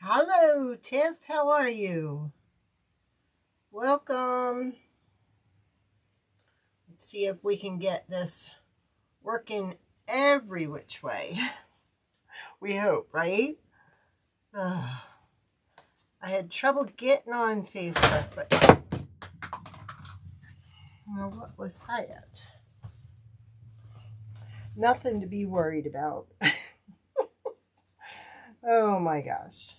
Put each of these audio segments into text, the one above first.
Hello, Tiff. How are you? Welcome. Let's see if we can get this working every which way. We hope, right? I had trouble getting on Facebook, but what was that? Nothing to be worried about. Oh my gosh.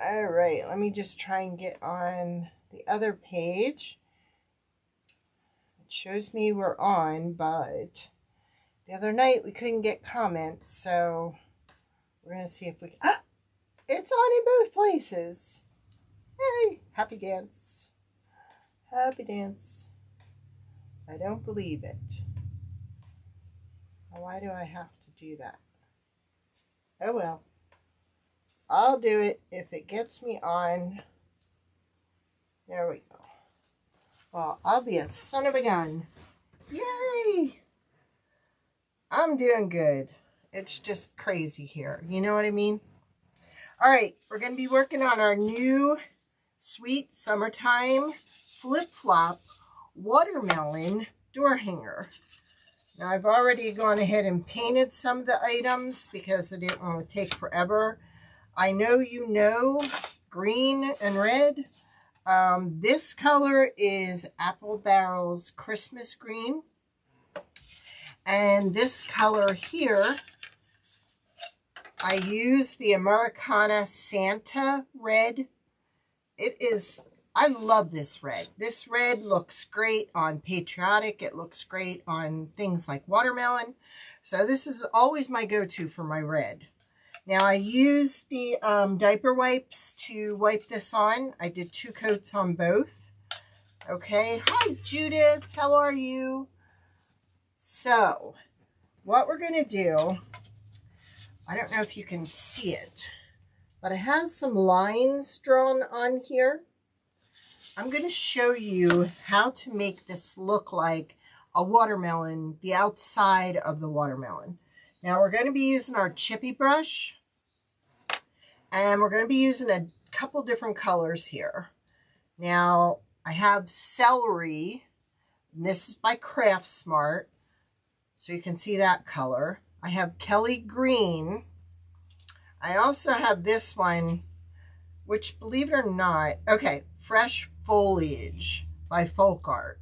All right, let me just try and get on the other page. It shows me we're on, but the other night we couldn't get comments, so we're going to see if we can. Ah, it's on in both places. Hey, happy dance. Happy dance. I don't believe it. Why do I have to do that? Oh well. I'll do it if it gets me on. There we go. Well, I'll be a son of a gun. Yay! I'm doing good. It's just crazy here. You know what I mean? All right, we're going to be working on our new sweet summertime flip-flop watermelon door hanger. Now, I've already gone ahead and painted some of the items because I didn't want to take forever. I know you know green and red. This color is Apple Barrel's Christmas green. And this color here, I use the Americana Santa Red. I love this red. This red looks great on patriotic. It looks great on things like watermelon. So this is always my go-to for my red. Now I use the diaper wipes to wipe this on. I did 2 coats on both. Okay, hi Judith, how are you? So what we're going to do, I don't know if you can see it, but I have some lines drawn on here. I'm going to show you how to make this look like a watermelon, the outside of the watermelon. Now we're going to be using our chippy brush, and we're going to be using a couple different colors here. Now I have celery, and this is by Craft Smart, so you can see that color. I have Kelly green. I also have this one, which, believe it or not, okay, Fresh Foliage by Folkart.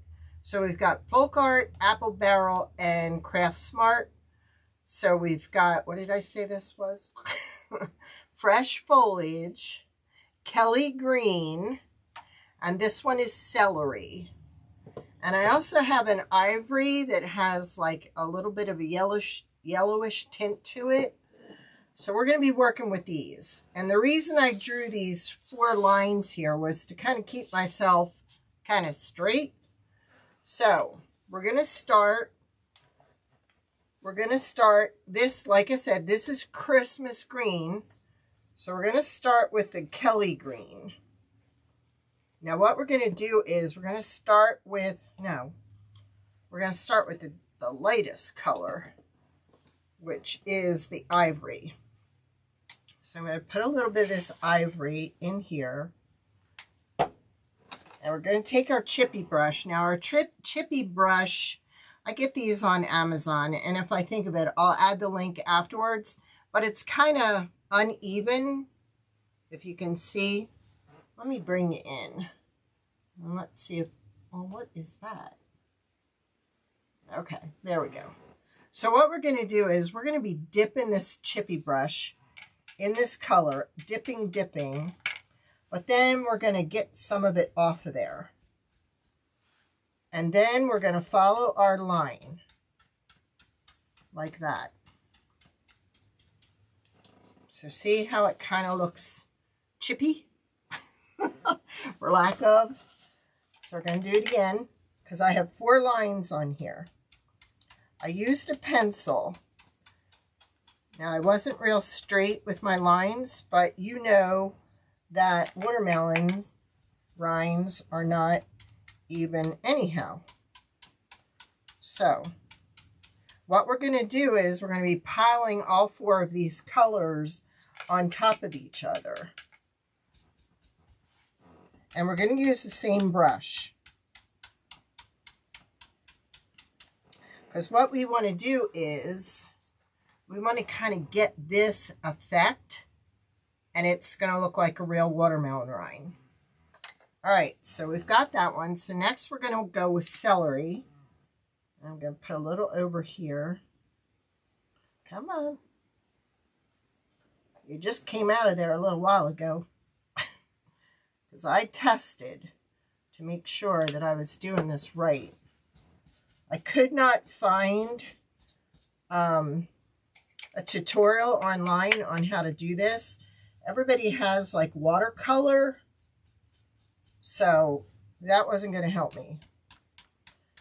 So we've got Folkart, Apple Barrel, and Craft Smart. So we've got, what did I say this was? Fresh Foliage, Kelly green, and this one is celery. And I also have an Ivory that has like a little bit of a yellowish tint to it. So we're going to be working with these. And the reason I drew these 4 lines here was to kind of keep myself kind of straight. So we're going to start this, like I said, this is Christmas green. So we're going to start with the Kelly green. Now what we're going to do is we're going to start with, the lightest color, which is the Ivory. So I'm going to put a little bit of this Ivory in here. And we're going to take our chippy brush. Now our chippy brush, I get these on Amazon, and if I think of it, I'll add the link afterwards. But it's kind of uneven, if you can see. Let me bring it in. And let's see if, well, what is that? Okay, there we go. So what we're going to do is we're going to be dipping this chippy brush in this color, dipping, but then we're going to get some of it off of there. And then we're going to follow our line like that. So see how it kind of looks chippy, for lack of. So we're going to do it again, because I have 4 lines on here. I used a pencil. Now, I wasn't real straight with my lines, but you know that watermelon rinds are not even anyhow. So what we're going to do is we're going to be piling all 4 of these colors on top of each other. And we're going to use the same brush. Because what we want to do is we want to kind of get this effect, and it's going to look like a real watermelon rind. All right, so we've got that one. So next we're going to go with celery. I'm going to put a little over here. Come on. You just came out of there a little while ago. Because I tested to make sure that I was doing this right. I could not find a tutorial online on how to do this. Everybody has like watercolor, so that wasn't going to help me.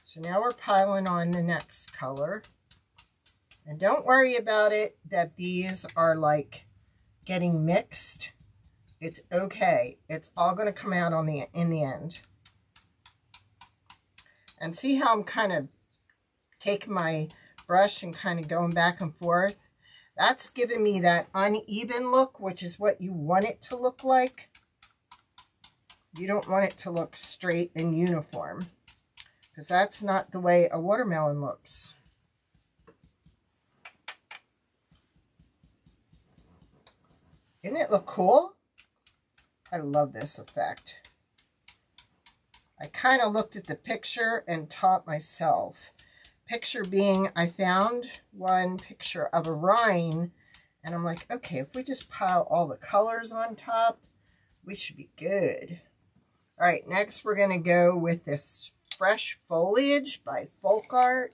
So now we're piling on the next color. And don't worry about it that these are like getting mixed. It's okay. It's all going to come out on in the end. And see how I'm kind of taking my brush and kind of going back and forth? That's giving me that uneven look, which is what you want it to look like. You don't want it to look straight and uniform, because that's not the way a watermelon looks. Didn't it look cool? I love this effect. I kind of looked at the picture and taught myself. Picture being, I found one picture of a rind, and I'm like, okay, if we just pile all the colors on top, we should be good. All right, next we're going to go with this Fresh Foliage by Folkart.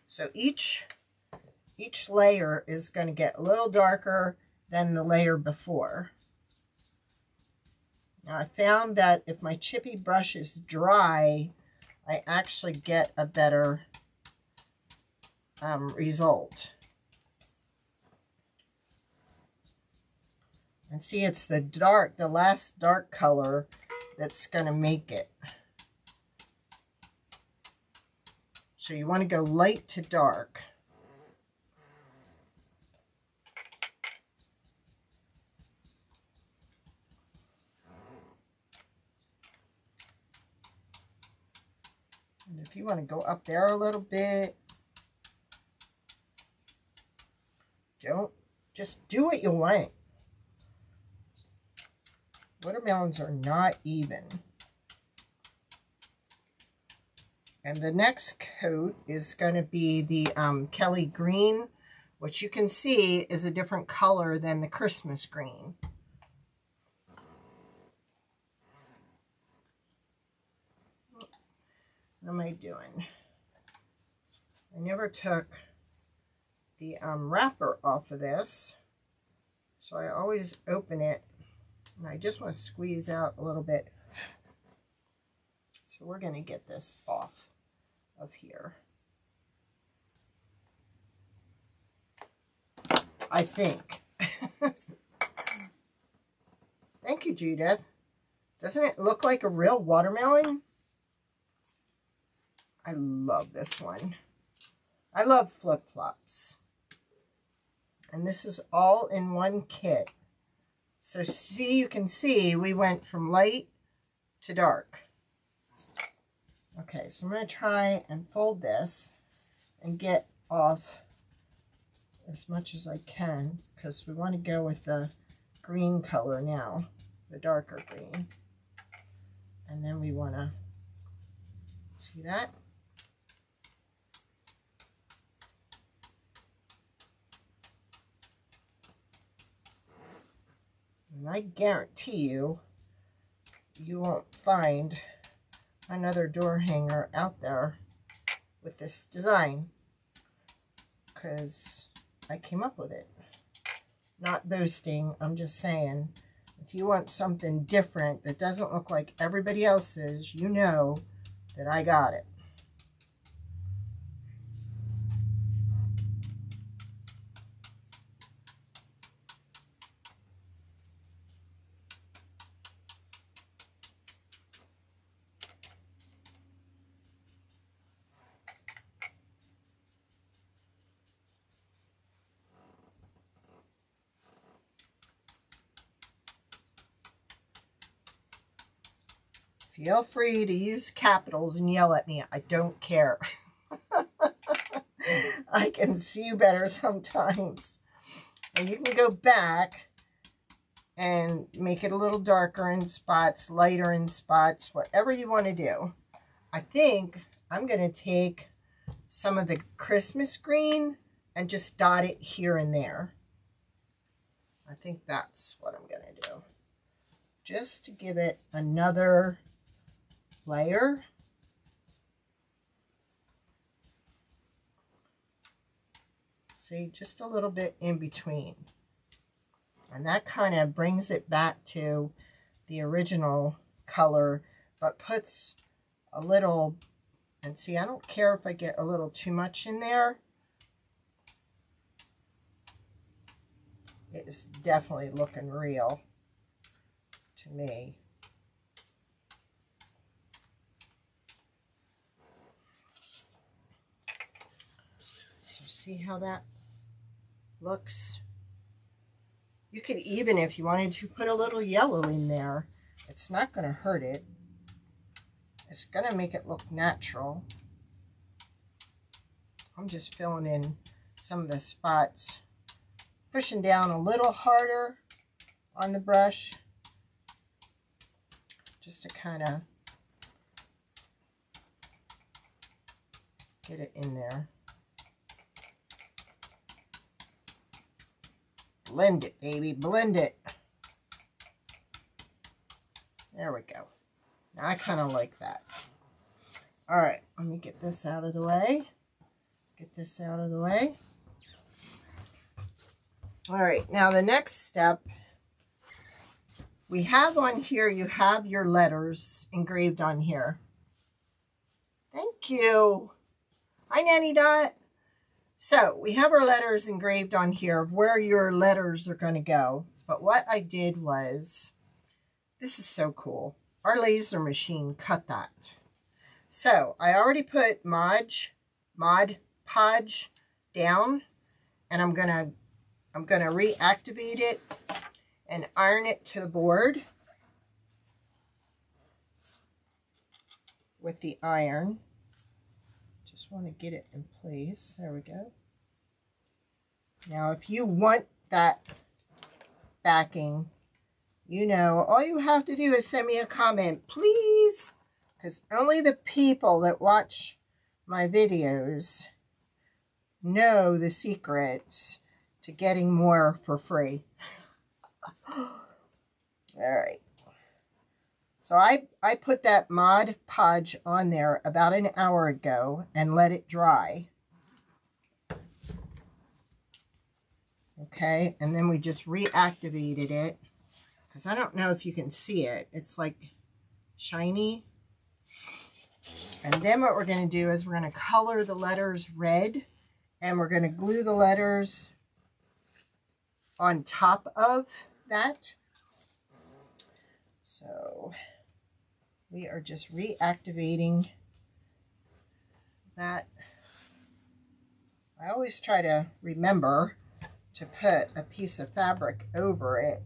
So each layer is going to get a little darker than the layer before. Now I found that if my chippy brush is dry, I actually get a better result. And see, it's the last dark color that's going to make it. So you want to go light to dark. And if you want to go up there a little bit, just do what you want. Watermelons are not even. And the next coat is going to be the Kelly Green, which you can see is a different color than the Christmas green. What am I doing? I never took the wrapper off of this, so I always open it, and I just want to squeeze out a little bit. So we're going to get this off of here, I think. Thank you, Judith. Doesn't it look like a real watermelon? I love this one. I love flip-flops. And this is all in one kit. So see, you can see we went from light to dark. Okay, so I'm going to try and fold this and get off as much as I can, because we want to go with the green color now, the darker green. And then we want to, see that? And I guarantee you, you won't find another door hanger out there with this design, because I came up with it. Not boasting, I'm just saying, if you want something different that doesn't look like everybody else's, you know that I got it. Feel free to use capitals and yell at me. I don't care. I can see you better sometimes. And you can go back and make it a little darker in spots, lighter in spots, whatever you want to do. I think I'm going to take some of the Christmas green and just dot it here and there. I think that's what I'm going to do. Just to give it another layer. See, just a little bit in between. And that kind of brings it back to the original color, but puts a little, and see, I don't care if I get a little too much in there. It is definitely looking real to me. So see how that looks? You could even, if you wanted to, put a little yellow in there. It's not going to hurt it. It's going to make it look natural. I'm just filling in some of the spots. Pushing down a little harder on the brush. Just to kind of get it in there. Blend it, baby, blend it. There we go. Now I kind of like that. All right, let me get this out of the way. Get this out of the way. All right, now the next step, we have on here, you have your letters engraved on here. Thank you. Hi, Nanny Dot. So we have our letters engraved on here of where your letters are going to go. But what I did was, this is so cool. Our laser machine cut that. So I already put Mod Podge down, and I'm gonna reactivate it and iron it to the board with the iron. Just want to get it in place. There we go. Now, if you want that backing, you know, all you have to do is send me a comment, please, because only the people that watch my videos know the secrets to getting more for free. All right. So I put that Mod Podge on there about an hour ago and let it dry. Okay, and then we just reactivated it because I don't know if you can see it. It's like shiny. And then what we're going to do is we're going to color the letters red, and we're going to glue the letters on top of that. So we are just reactivating that. I always try to remember to put a piece of fabric over it,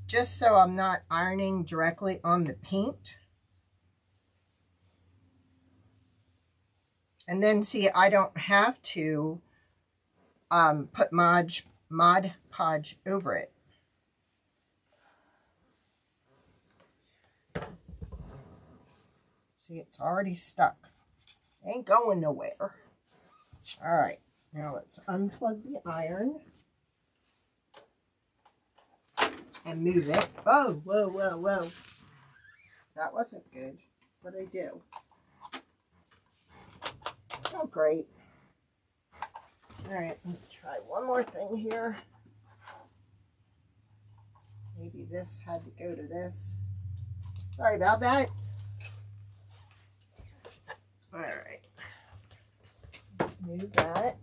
just so I'm not ironing directly on the paint. And then see, I don't have to put Mod Podge over it. See, it's already stuck. Ain't going nowhere. All right, now let's unplug the iron and move it. Oh, whoa, whoa, whoa. That wasn't good. What'd I do? Oh, great. All right, let me try one more thing here. Maybe this had to go to this. Sorry about that. All right. Let's move that.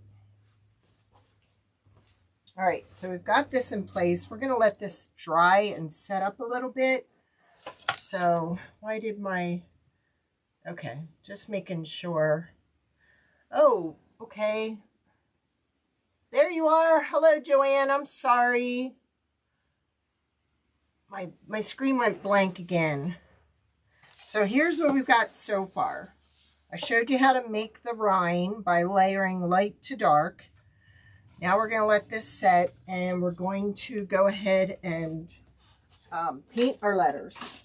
All right, so we've got this in place. We're going to let this dry and set up a little bit. So why did my... Okay, just making sure. Oh, okay. There you are. Hello, Joanne. I'm sorry. My screen went blank again. So here's what we've got so far. I showed you how to make the rind by layering light to dark. Now we're going to let this set, and we're going to go ahead and paint our letters.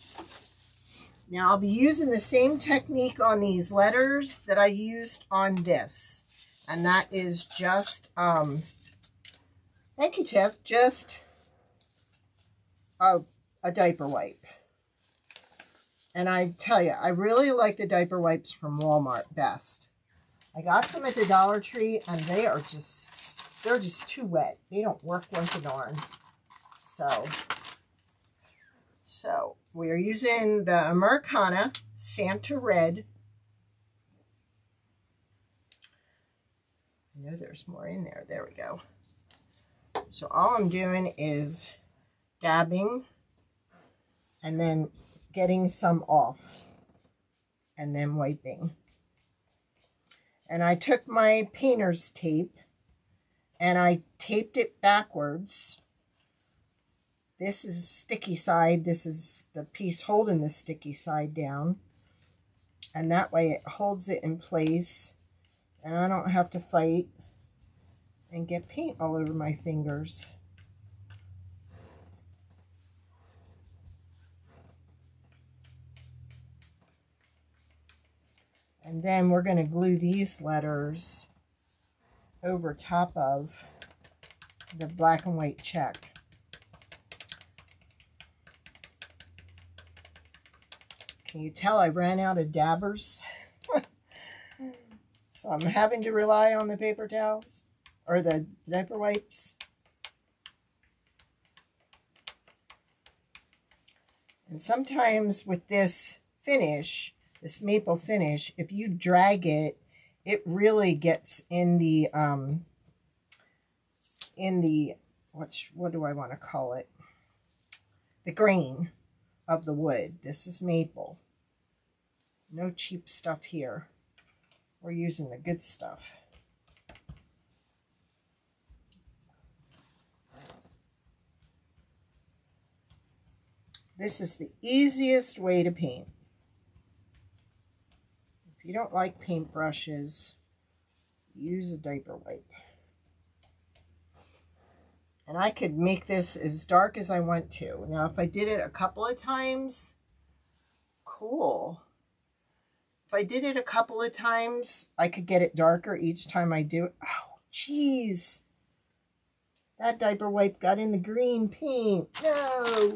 Now I'll be using the same technique on these letters that I used on this. And that is just, thank you, Tiff, just a diaper wipe. And I tell you, I really like the diaper wipes from Walmart best. I got some at the Dollar Tree, and they're just too wet. They don't work worth a darn. So we are using the Americana Santa Red. I know there's more in there. There we go. So all I'm doing is dabbing and then getting some off and then wiping. And I took my painter's tape and I taped it backwards. This is sticky side. This is the piece holding the sticky side down. And that way it holds it in place. And I don't have to fight and get paint all over my fingers. And then we're going to glue these letters over top of the black and white check. Can you tell I ran out of dabbers? So I'm having to rely on the paper towels or the diaper wipes. And sometimes with this finish, this maple finish, if you drag it, it really gets in the what do I want to call it? The grain of the wood. This is maple. No cheap stuff here. We're using the good stuff. This is the easiest way to paint. If you don't like paintbrushes, use a diaper wipe. And I could make this as dark as I want to. Now, if I did it a couple of times, cool. If I did it a couple of times, I could get it darker each time I do it. Oh, jeez. That diaper wipe got in the green paint. No.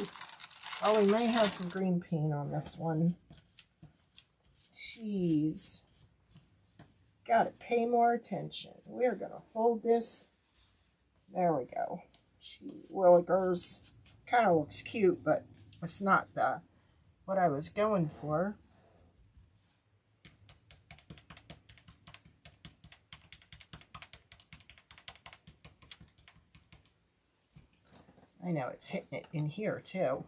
Oh, we may have some green paint on this one. Jeez. Gotta pay more attention. We're gonna fold this. There we go. Gee willikers. Kind of looks cute, but it's not what I was going for. I know it's hitting it in here too.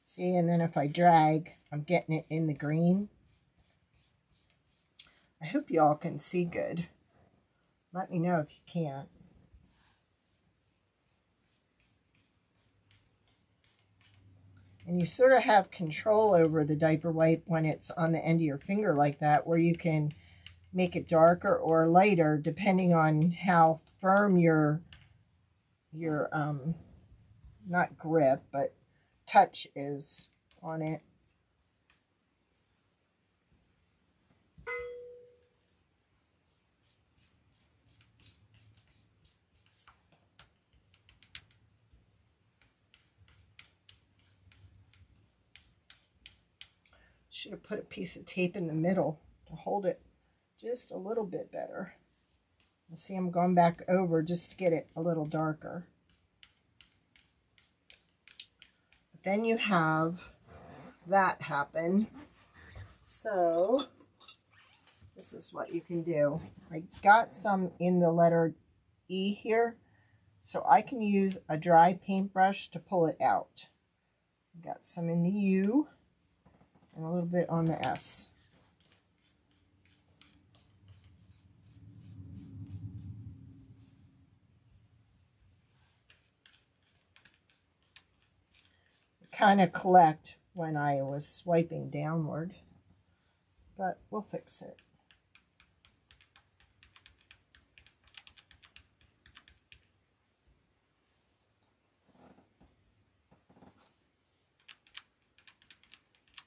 See, and then if I drag, I'm getting it in the green. I hope you all can see good. Let me know if you can't. And you sort of have control over the diaper wipe when it's on the end of your finger like that, where you can make it darker or lighter depending on how firm your not grip, but touch is on it. Should have put a piece of tape in the middle to hold it just a little bit better. You see, I'm going back over just to get it a little darker. But then you have that happen. So this is what you can do. I got some in the letter E here, so I can use a dry paintbrush to pull it out. Got some in the U and a little bit on the S. trying to collect when I was swiping downward, but we'll fix it.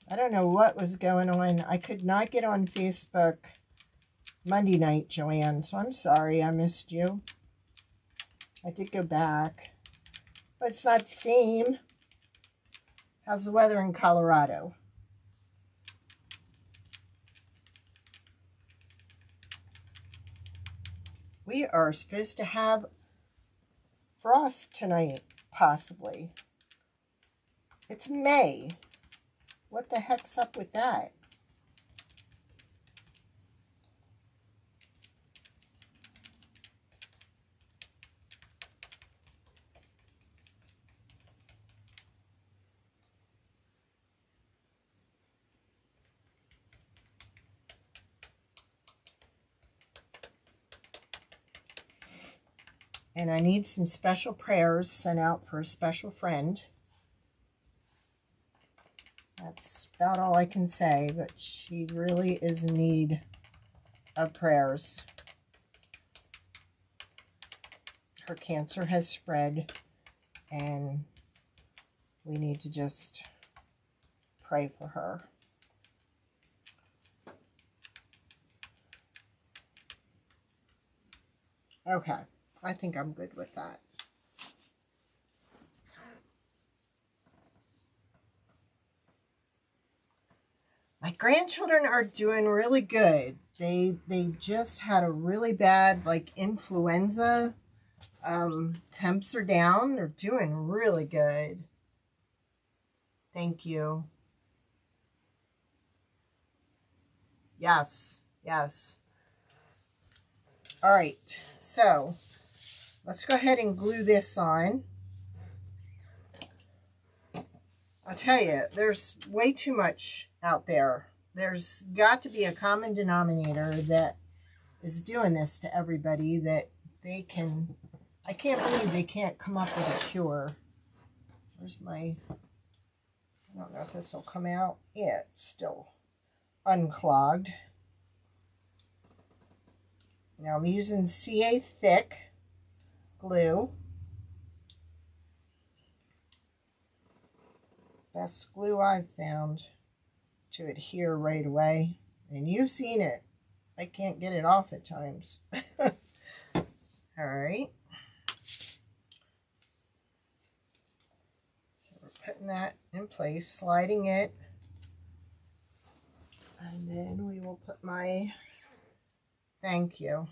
I don't know what was going on. I could not get on Facebook Monday night, Joanne, so I'm sorry I missed you. I did go back, but it's not the same. How's the weather in Colorado? We are supposed to have frost tonight, possibly. It's May. What the heck's up with that? And I need some special prayers sent out for a special friend. That's about all I can say, but she really is in need of prayers. Her cancer has spread, and we need to just pray for her. Okay, I think I'm good with that. My grandchildren are doing really good. They just had a really bad, like, influenza. Temps are down. They're doing really good. Thank you. Yes, yes. All right, so let's go ahead and glue this on. I'll tell you, there's way too much out there. There's got to be a common denominator that is doing this to everybody, that they can, I can't believe they can't come up with a cure. Where's my, I don't know if this will come out. Yeah, it's still unclogged. Now I'm using CA Thick glue. Best glue I've found to adhere right away. And you've seen it. I can't get it off at times. All right. So we're putting that in place, sliding it. And then we will put my thank you.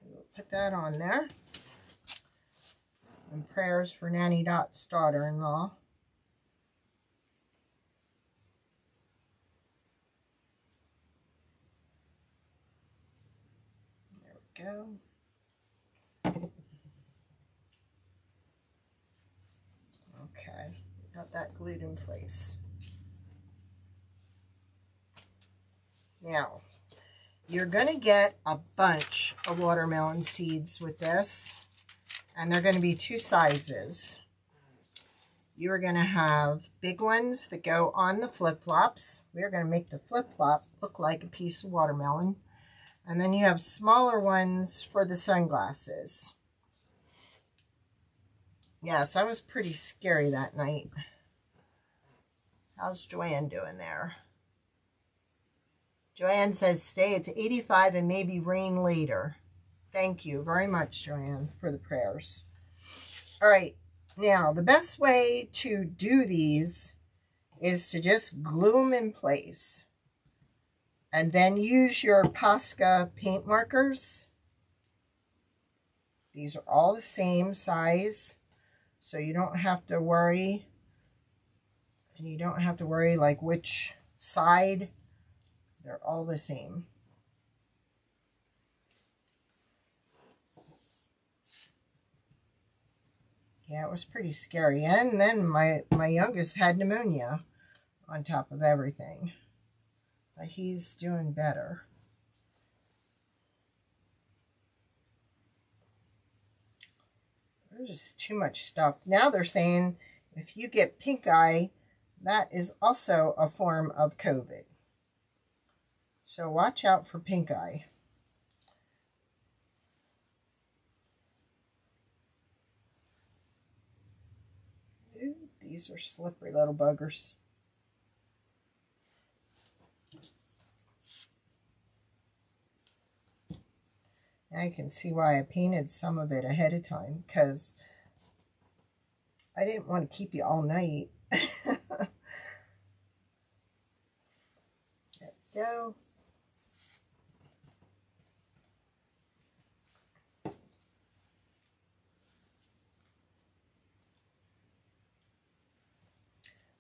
We'll put that on there. And prayers for Nanny Dot's daughter-in-law. There we go. Okay, got that glued in place. Now, you're going to get a bunch of watermelon seeds with this. And they're going to be two sizes. You're going to have big ones that go on the flip-flops. We're going to make the flip-flop look like a piece of watermelon. And then you have smaller ones for the sunglasses. Yes, that was pretty scary that night. How's Joanne doing there? Joanne says today it's 85 and maybe rain later. Thank you very much, Joanne, for the prayers. All right, now the best way to do these is to just glue them in place. And then use your Posca paint markers. These are all the same size, so you don't have to worry. And you don't have to worry like which side. They're all the same. Yeah, it was pretty scary. And then my youngest had pneumonia on top of everything. But he's doing better. There's just too much stuff. Now they're saying if you get pink eye, that is also a form of COVID. So watch out for pink eye. Ooh, these are slippery little buggers. Now you can see why I painted some of it ahead of time, because I didn't want to keep you all night. There we go.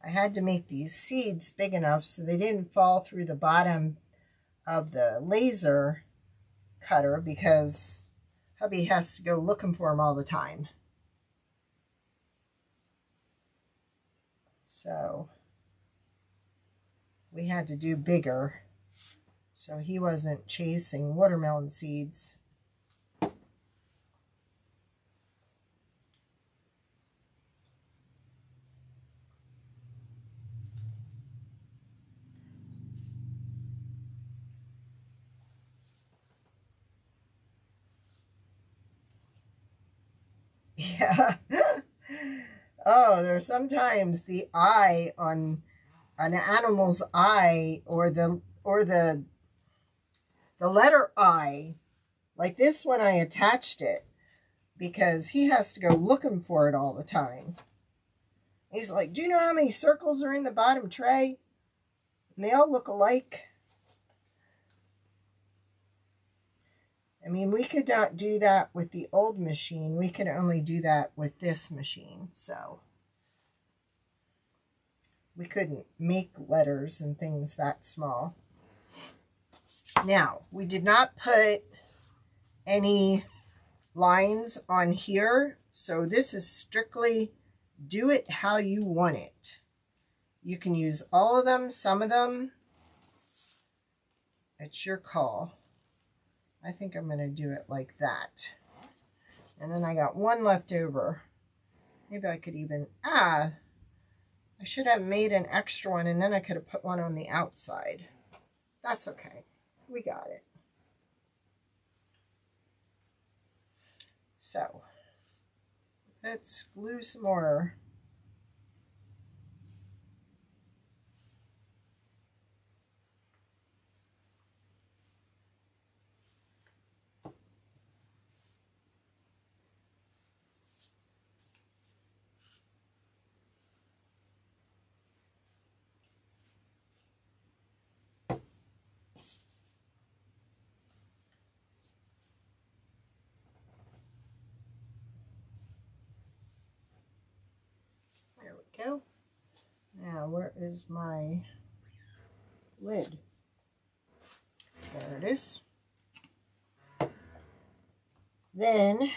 I had to make these seeds big enough so they didn't fall through the bottom of the laser cutter, because hubby has to go looking for them all the time. So we had to do bigger so he wasn't chasing watermelon seeds. Yeah. Oh, there's sometimes the eye on an animal's eye, or the letter I. Like this one, I attached it because he has to go looking for it all the time. He's like, do you know how many circles are in the bottom tray? And they all look alike. I mean, we could not do that with the old machine. We could only do that with this machine. So we couldn't make letters and things that small. Now, we did not put any lines on here. So this is strictly do it how you want it. You can use all of them, some of them. It's your call. I think I'm going to do it like that. And then I got one left over. Maybe I could even, I should have made an extra one, and then I could have put one on the outside. That's okay. We got it. So, let's glue some more. There we go. Now, where is my lid? There it is. Then,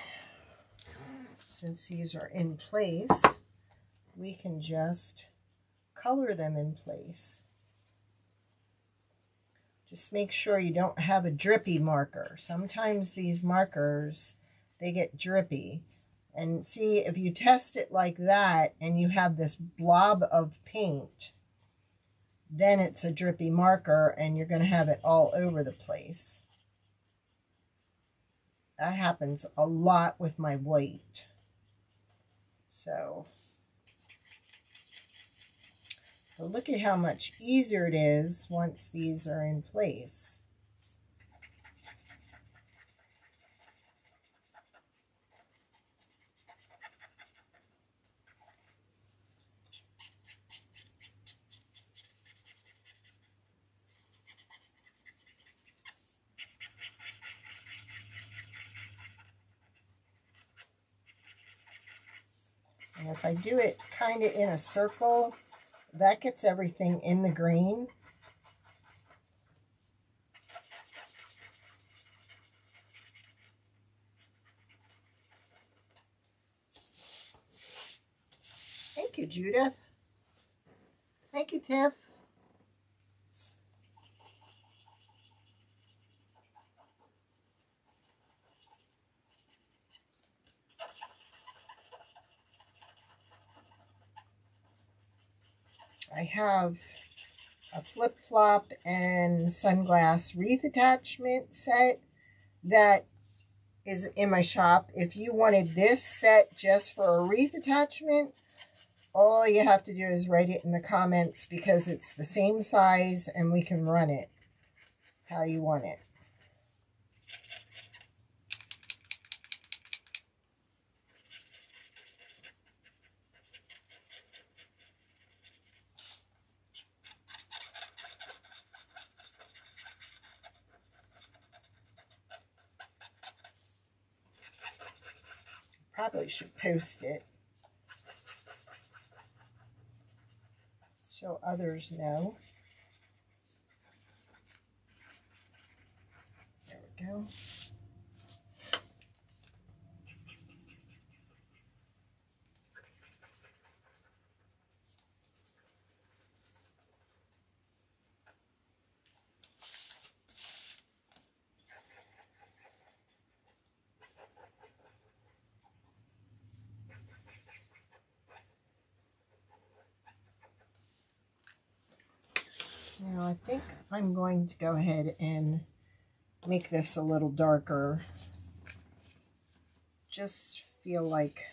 since these are in place, we can just color them in place. Just make sure you don't have a drippy marker. Sometimes these markers, they get drippy. And see, if you test it like that and you have this blob of paint, then it's a drippy marker and you're going to have it all over the place. That happens a lot with my white. So, but look at how much easier it is once these are in place. And if I do it kind of in a circle, that gets everything in the green. Thank you, Judith. Thank you, Tiff. have a flip-flop and sunglass wreath attachment set that is in my shop. If you wanted this set just for a wreath attachment, all you have to do is write it in the comments, because it's the same size and we can run it how you want it. Probably should post it so others know. There we go. Now I think I'm going to go ahead and make this a little darker. Just feel like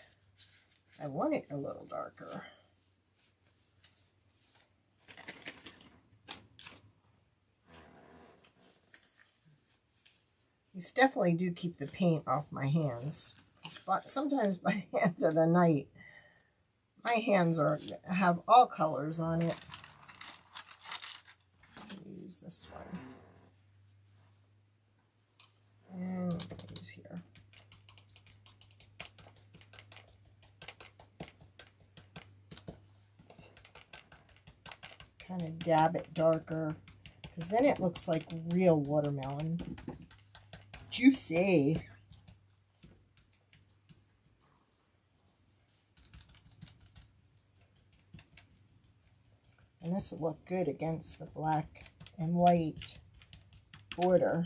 I want it a little darker. These definitely do keep the paint off my hands. But sometimes by the end of the night, my hands have all colors on it. Use this one. And use here. Kind of dab it darker, because then it looks like real watermelon. Juicy. And this will look good against the black and white border.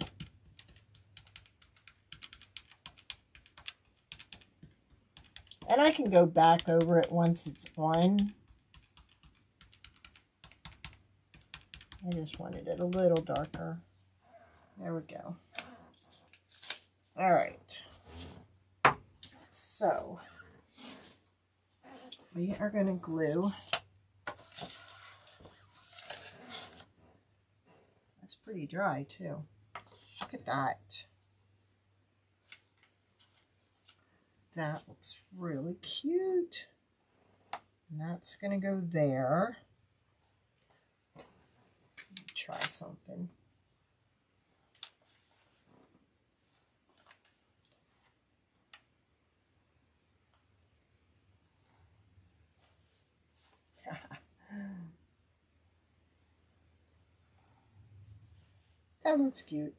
And I can go back over it once it's on. I just wanted it a little darker. There we go. All right. So we are going to glue. That's pretty dry too. Look at that. That looks really cute. And that's going to go there. Try something. That looks cute.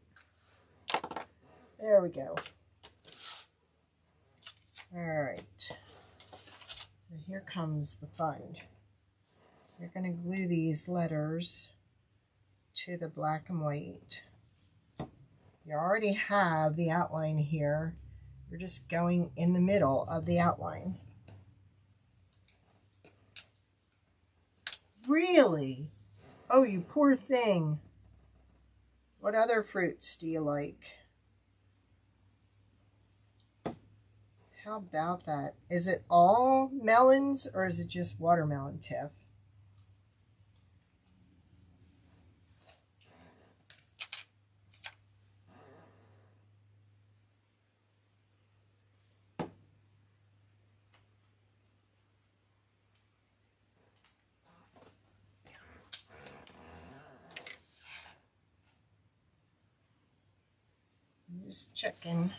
There we go. All right. So here comes the fun. You're going to glue these letters to the black and white. You already have the outline here. You're just going in the middle of the outline. Really? Oh, you poor thing. What other fruits do you like? How about that? Is it all melons or is it just watermelon, Tiff? Just checking.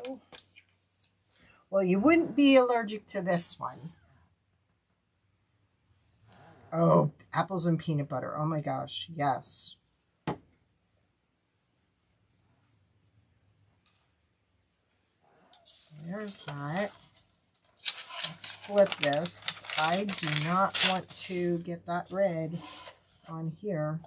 Go. Well, you wouldn't be allergic to this one. Oh, apples and peanut butter. Oh my gosh, yes. There's that. Let's flip this, because I do not want to get that red on here.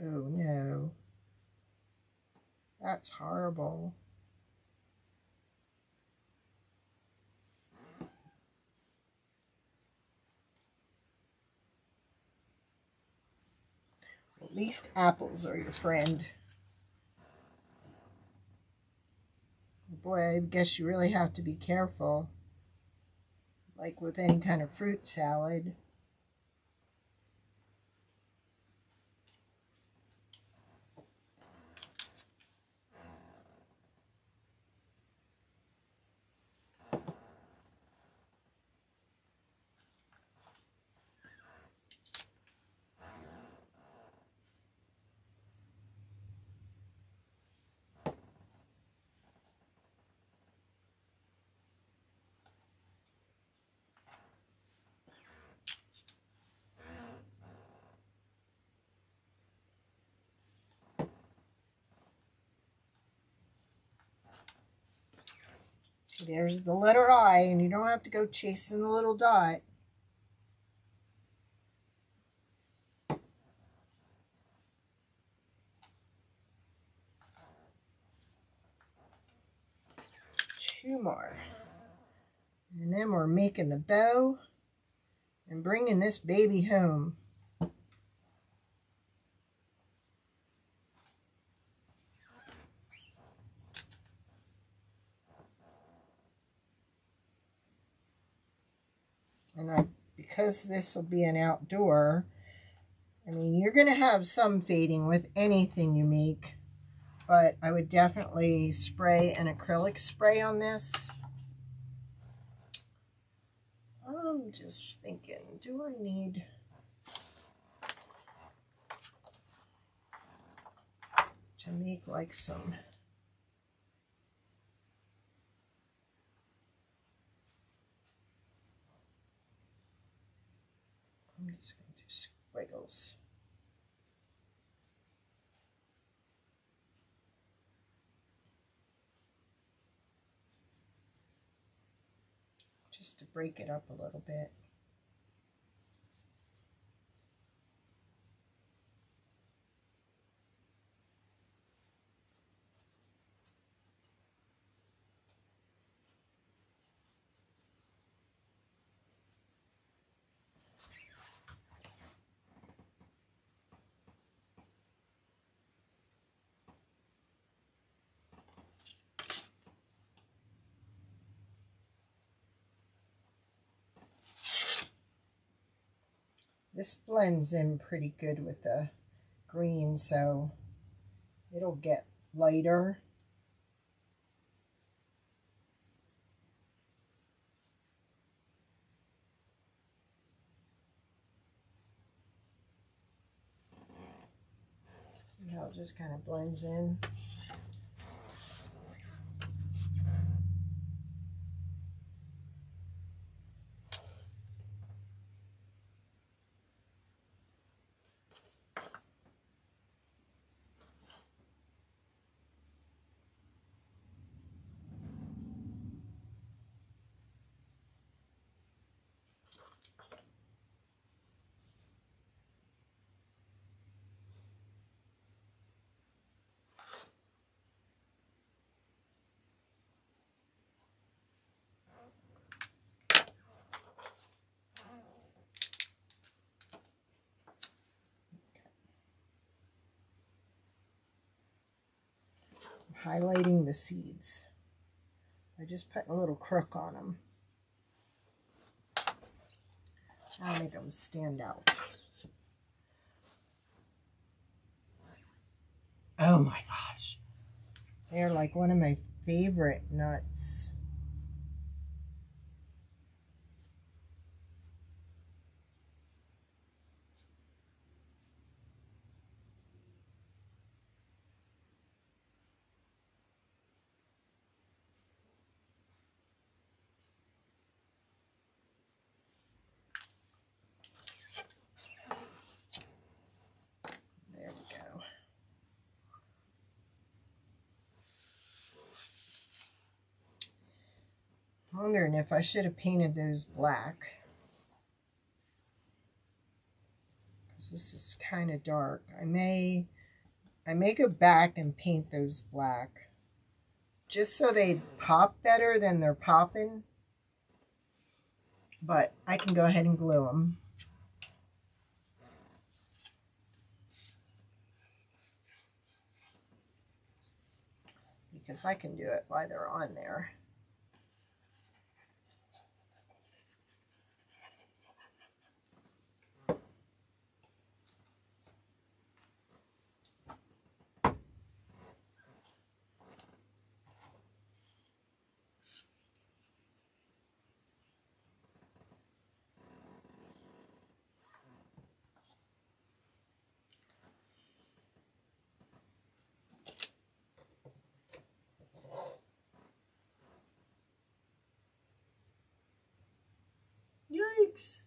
Oh no, that's horrible. At least apples are your friend. Boy, I guess you really have to be careful, like with any kind of fruit salad. See, there's the letter I, and you don't have to go chasing the little dot. Two more. And then we're making the bow and bringing this baby home. And because this will be an outdoor, I mean, you're going to have some fading with anything you make, but I would definitely spray an acrylic spray on this. I'm just thinking, do I need to make like some... I'm just going to do squiggles. Just to break it up a little bit. This blends in pretty good with the green, so it'll get lighter. See how it just kind of blends in. Highlighting the seeds. I just put a little crook on them. I'll make them stand out. Oh my gosh. They're like one of my favorite nuts. There we go. I'm wondering if I should have painted those black, because this is kind of dark. I may go back and paint those black, just so they pop better than they're popping. But I can go ahead and glue them. Because I can do it while they're on there. Yikes.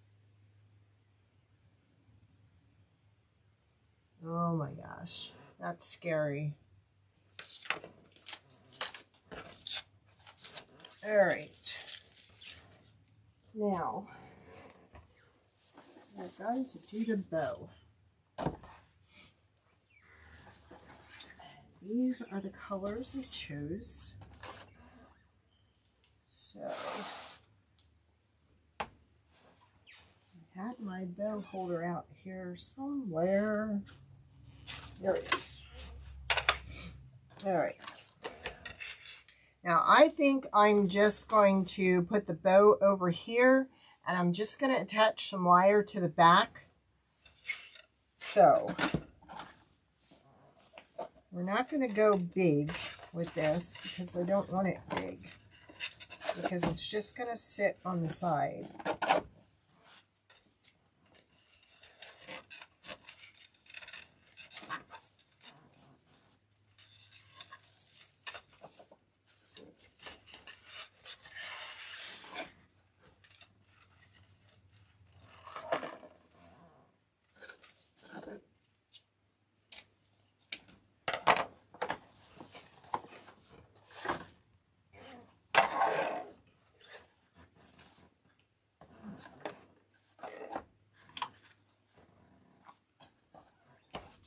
Oh my gosh, that's scary. All right. Now, we're going to do the bow. These are the colors I chose. So, I had my bow holder out here somewhere. There it is. All right. Now, I think I'm just going to put the bow over here, and I'm just going to attach some wire to the back. So, we're not going to go big with this because I don't want it big, because it's just going to sit on the side.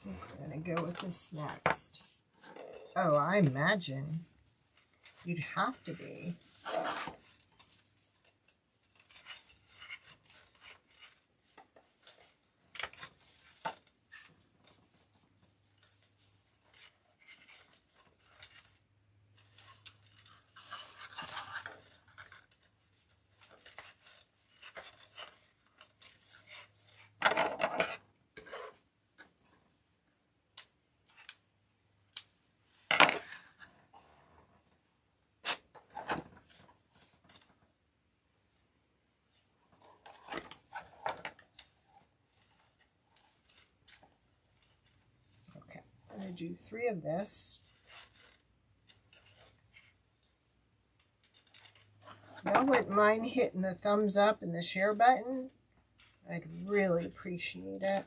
I'm going to go with this next. Oh, I imagine you'd have to be. Do 3 of this. Y'all wouldn't mind hitting the thumbs up and the share button. I'd really appreciate it.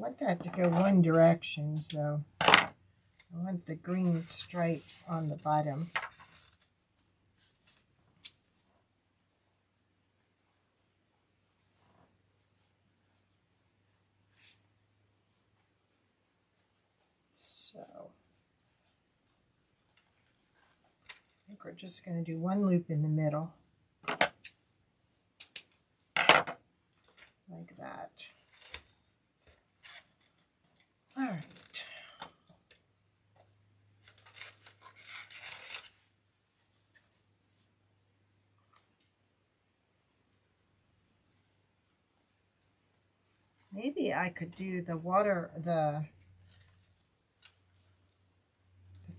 want that to go one direction, so I want the green stripes on the bottom. So I think we're just going to do one loop in the middle, like that. All right. Maybe I could do the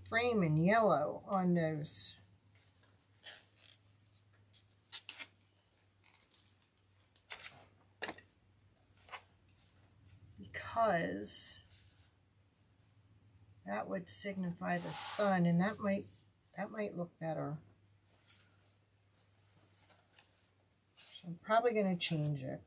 frame in yellow on those. Because that would signify the sun, and that might look better. So I'm probably going to change it.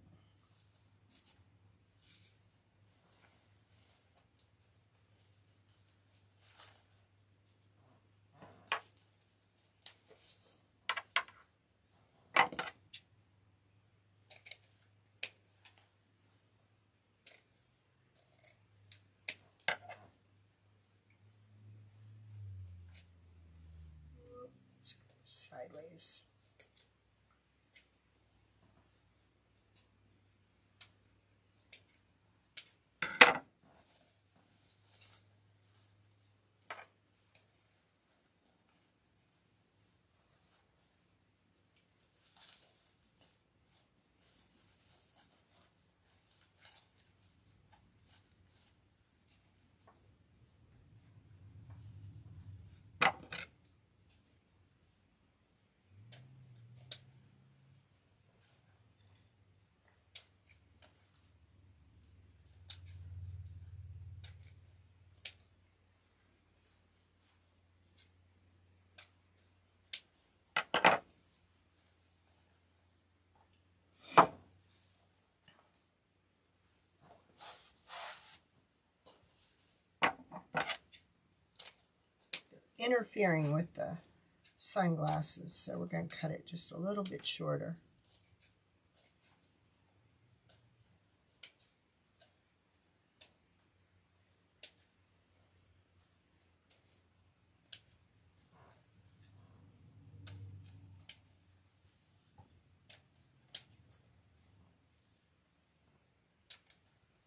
Sideways. Interfering with the sunglasses, so we're going to cut it just a little bit shorter.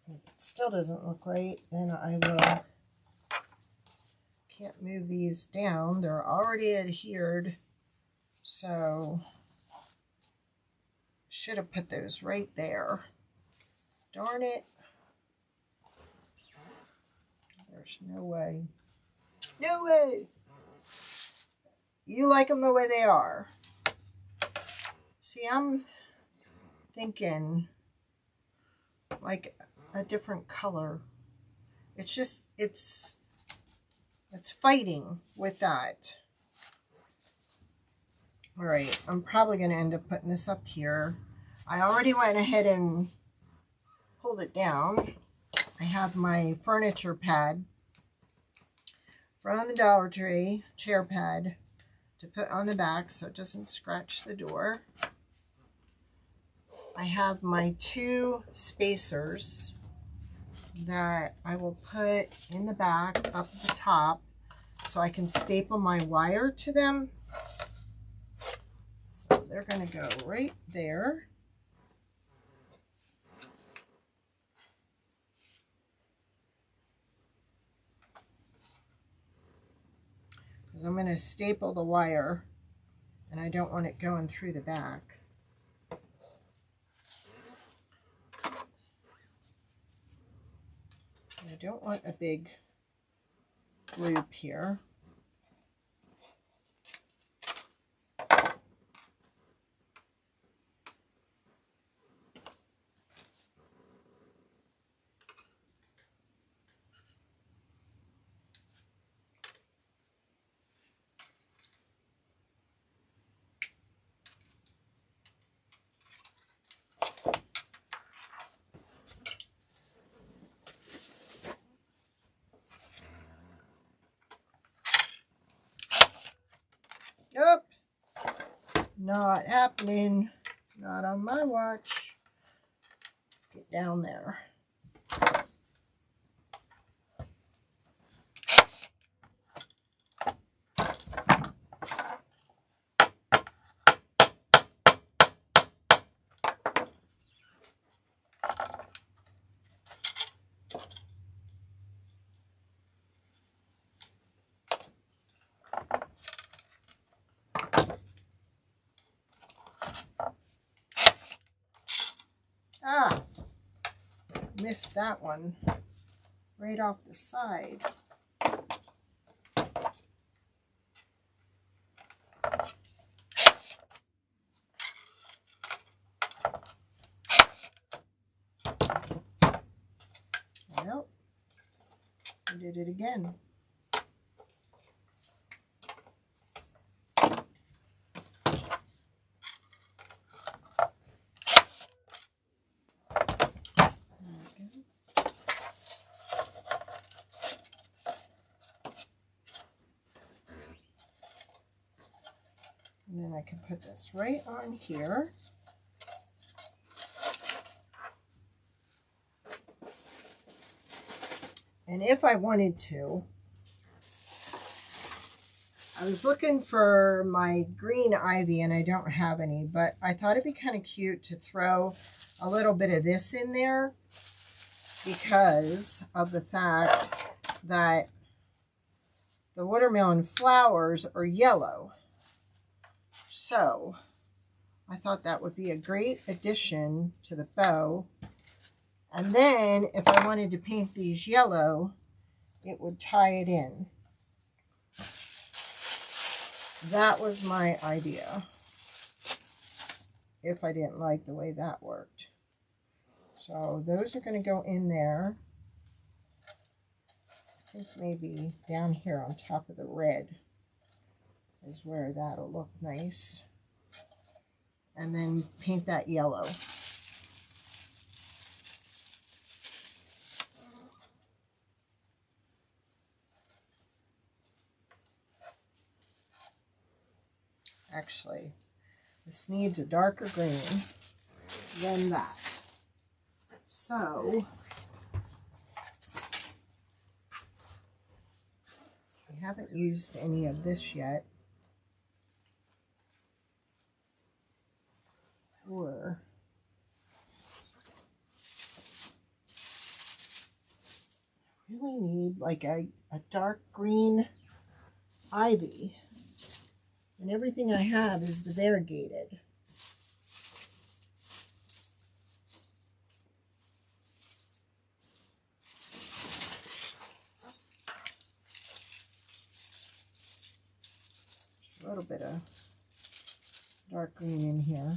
If it still doesn't look right, then I will, can't move these down, they're already adhered, so should have put those right there. Darn it. There's no way. No way. You like them the way they are. See, I'm thinking like a different color. It's just, it's fighting with that. All right, I'm probably going to end up putting this up here. I already went ahead and pulled it down. I have my furniture pad from the Dollar Tree, chair pad, to put on the back so it doesn't scratch the door. I have my 2 spacers that I will put in the back up at the top so I can staple my wire to them. So they're going to go right there. Because I'm going to staple the wire and I don't want it going through the back. I don't want a big loop here. Not happening. Not on my watch. Get down there. Ah, missed that one right off the side. Well, I did it again. And then I can put this right on here. And if I wanted to, I was looking for my green ivy and I don't have any, but I thought it'd be kind of cute to throw a little bit of this in there because of the fact that the watermelon flowers are yellow. So I thought that would be a great addition to the bow. And then if I wanted to paint these yellow, it would tie it in. That was my idea, if I didn't like the way that worked. So those are going to go in there. I think maybe down here on top of the red is where that'll look nice. And then paint that yellow. Actually, this needs a darker green than that. So, I haven't used any of this yet. Or I really need like a dark green ivy. And everything I have is the variegated. Just a little bit of dark green in here,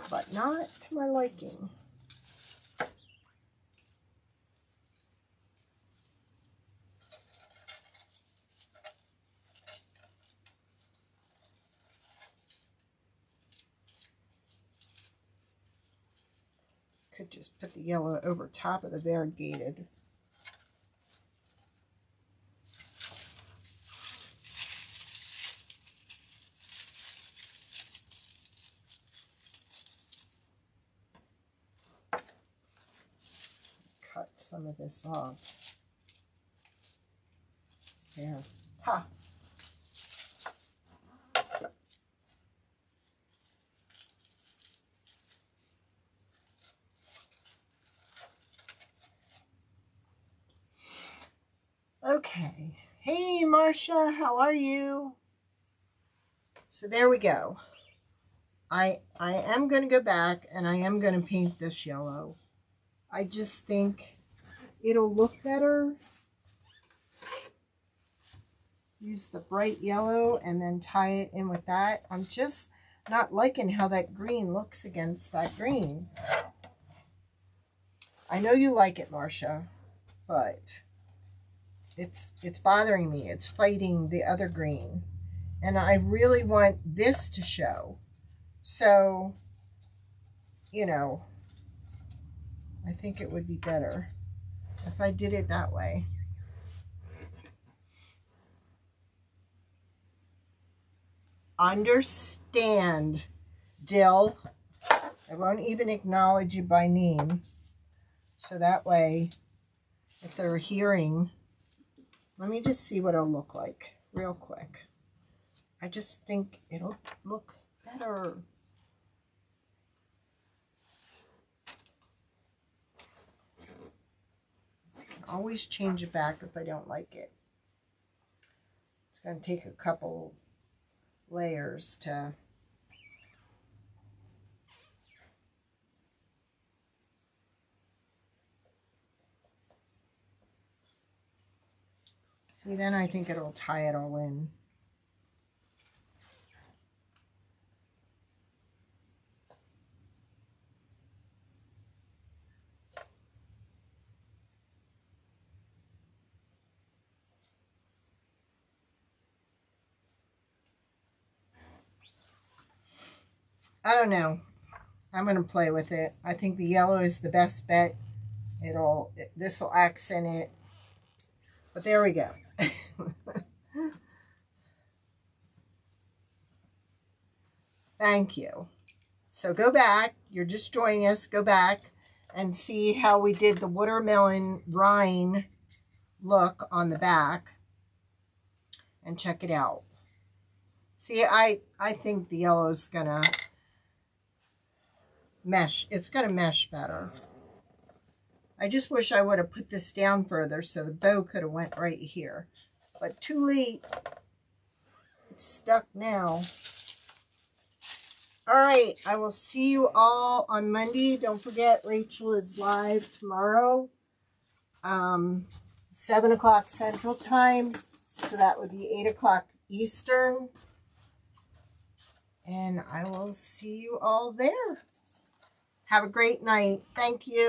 but not to my liking. Could just put the yellow over top of the variegated. Cut some of this off. There. Ha! Okay. Hey, Marcia, how are you? So there we go. I am going to go back and I am going to paint this yellow. I just think it'll look better. Use the bright yellow and then tie it in with that. I'm just not liking how that green looks against that green. I know you like it, Marcia, but it's bothering me. It's fighting the other green. And I really want this to show. So, you know, I think it would be better if I did it that way. understand, Dill. I won't even acknowledge you by name. So that way, if they're hearing, let me just see what it'll look like real quick. I just think it'll look better. I can always change it back if I don't like it. It's going to take a couple layers to... See, then I think it'll tie it all in. I don't know. I'm going to play with it. I think the yellow is the best bet. This will accent it. But there we go. Thank you. So go back. You're just joining us. Go back and see how we did the watermelon rind look on the back. And check it out. See, I think the yellow is going to mesh. It's going to mesh better. I just wish I would have put this down further so the bow could have went right here. But too late. It's stuck now. All right. I will see you all on Monday. Don't forget, Rachel is live tomorrow. 7 o'clock Central Time. So that would be 8 o'clock Eastern. And I will see you all there. Have a great night. Thank you.